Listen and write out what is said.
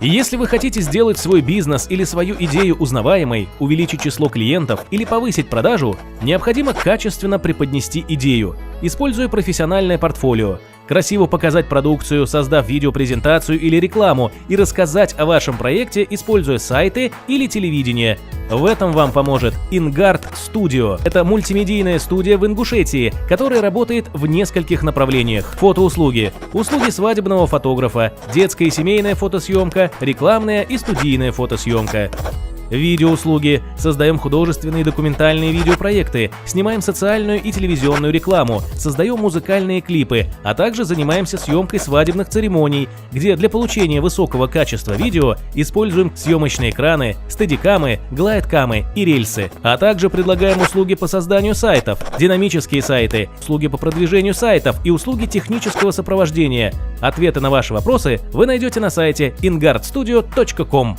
Если вы хотите сделать свой бизнес или свою идею узнаваемой, увеличить число клиентов или повысить продажу, необходимо качественно преподнести идею, используя профессиональное портфолио, красиво показать продукцию, создав видеопрезентацию или рекламу, и рассказать о вашем проекте, используя сайты или телевидение. В этом вам поможет InGuard Studio. Это мультимедийная студия в Ингушетии, которая работает в нескольких направлениях. Фотоуслуги, услуги свадебного фотографа, детская и семейная фотосъемка, рекламная и студийная фотосъемка. Видеоуслуги. Создаем художественные и документальные видеопроекты, снимаем социальную и телевизионную рекламу, создаем музыкальные клипы, а также занимаемся съемкой свадебных церемоний, где для получения высокого качества видео используем съемочные экраны, стедикамы, глайдкамы и рельсы. А также предлагаем услуги по созданию сайтов, динамические сайты, услуги по продвижению сайтов и услуги технического сопровождения. Ответы на ваши вопросы вы найдете на сайте inguardstudio.com.